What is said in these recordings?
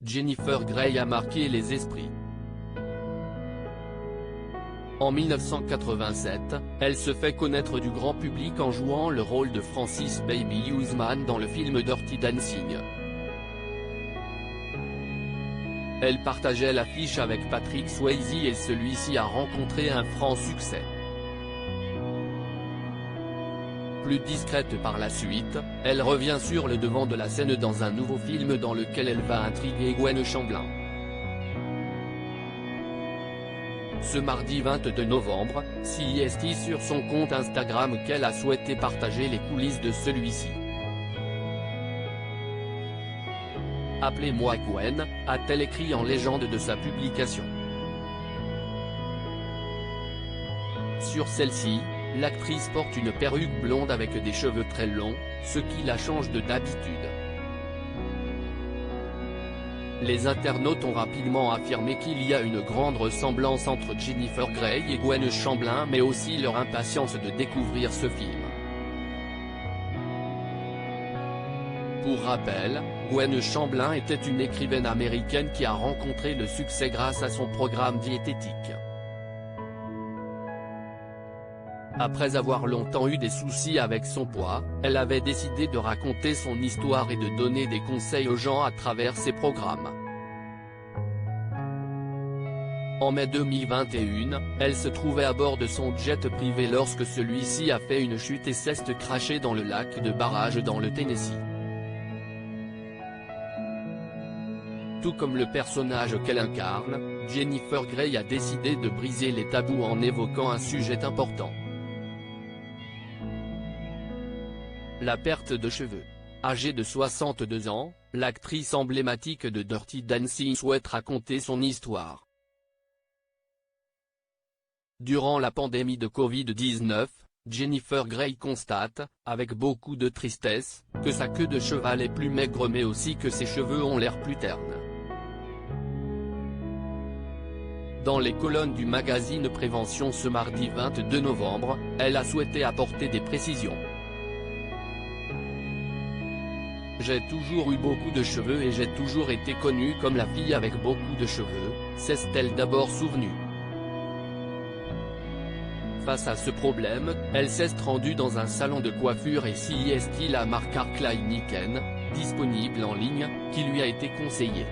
Jennifer Grey a marqué les esprits. En 1987, elle se fait connaître du grand public en jouant le rôle de Frances Baby Huseman dans le film Dirty Dancing. Elle partageait l'affiche avec Patrick Swayze et celui-ci a rencontré un franc succès. Plus discrète par la suite, elle revient sur le devant de la scène dans un nouveau film dans lequel elle va intriguer Gwen Shamblin. Ce mardi 22 novembre, CIST sur son compte Instagram qu'elle a souhaité partager les coulisses de celui-ci. Appelez-moi Gwen, a-t-elle écrit en légende de sa publication. Sur celle-ci, l'actrice porte une perruque blonde avec des cheveux très longs, ce qui la change de d'habitude. Les internautes ont rapidement affirmé qu'il y a une grande ressemblance entre Jennifer Grey et Gwen Shamblin mais aussi leur impatience de découvrir ce film. Pour rappel, Gwen Shamblin était une écrivaine américaine qui a rencontré le succès grâce à son programme diététique. Après avoir longtemps eu des soucis avec son poids, elle avait décidé de raconter son histoire et de donner des conseils aux gens à travers ses programmes. En mai 2021, elle se trouvait à bord de son jet privé lorsque celui-ci a fait une chute et s'est crashé dans le lac de Barrage dans le Tennessee. Tout comme le personnage qu'elle incarne, Jennifer Grey a décidé de briser les tabous en évoquant un sujet important. La perte de cheveux. Âgée de 62 ans, l'actrice emblématique de Dirty Dancing souhaite raconter son histoire. Durant la pandémie de Covid-19, Jennifer Grey constate, avec beaucoup de tristesse, que sa queue de cheval est plus maigre mais aussi que ses cheveux ont l'air plus ternes. Dans les colonnes du magazine Prévention ce mardi 22 novembre, elle a souhaité apporter des précisions. J'ai toujours eu beaucoup de cheveux et j'ai toujours été connue comme la fille avec beaucoup de cheveux, s'est-elle d'abord souvenue. Face à ce problème, elle s'est rendue dans un salon de coiffure et CIST la marque Kliniken, disponible en ligne, qui lui a été conseillée.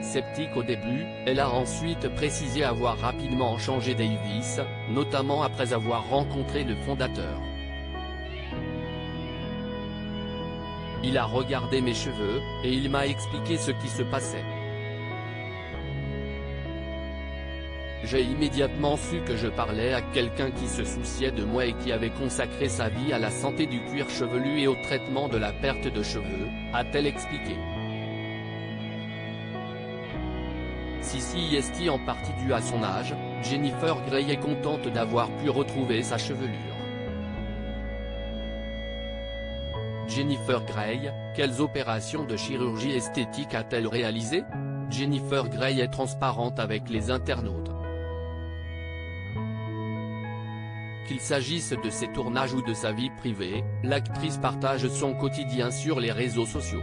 Sceptique au début, elle a ensuite précisé avoir rapidement changé Davis, notamment après avoir rencontré le fondateur. Il a regardé mes cheveux, et il m'a expliqué ce qui se passait. J'ai immédiatement su que je parlais à quelqu'un qui se souciait de moi et qui avait consacré sa vie à la santé du cuir chevelu et au traitement de la perte de cheveux, a-t-elle expliqué. Si CIST en partie dû à son âge, Jennifer Grey est contente d'avoir pu retrouver sa chevelure. Jennifer Grey, quelles opérations de chirurgie esthétique a-t-elle réalisées? Jennifer Grey est transparente avec les internautes. Qu'il s'agisse de ses tournages ou de sa vie privée, l'actrice partage son quotidien sur les réseaux sociaux.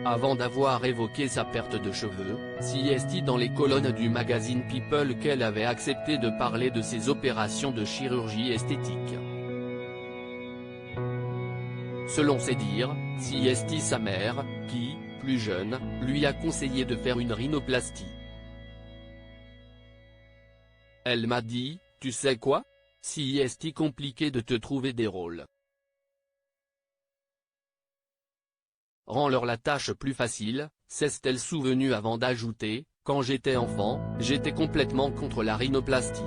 Avant d'avoir évoqué sa perte de cheveux, CIST dans les colonnes du magazine People qu'elle avait accepté de parler de ses opérations de chirurgie esthétique. Selon ses dires, CIST sa mère, qui, plus jeune, lui a conseillé de faire une rhinoplastie. Elle m'a dit, tu sais quoi? CIST compliqué de te trouver des rôles. Rends-leur la tâche plus facile, s'est-elle souvenue avant d'ajouter, quand j'étais enfant, j'étais complètement contre la rhinoplastie.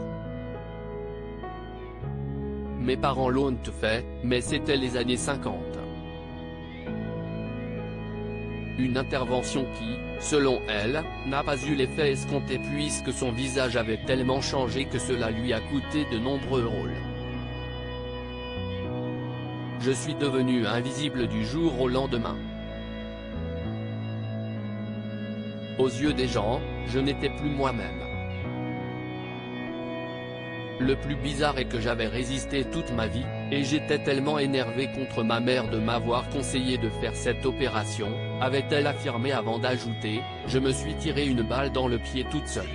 Mes parents l'ont fait, mais c'était les années 50. Une intervention qui, selon elle, n'a pas eu l'effet escompté puisque son visage avait tellement changé que cela lui a coûté de nombreux rôles. Je suis devenu invisible du jour au lendemain. Aux yeux des gens, je n'étais plus moi-même. Le plus bizarre est que j'avais résisté toute ma vie, Et j'étais tellement énervé contre ma mère de m'avoir conseillé de faire cette opération, avait-elle affirmé avant d'ajouter, je me suis tiré une balle dans le pied toute seule.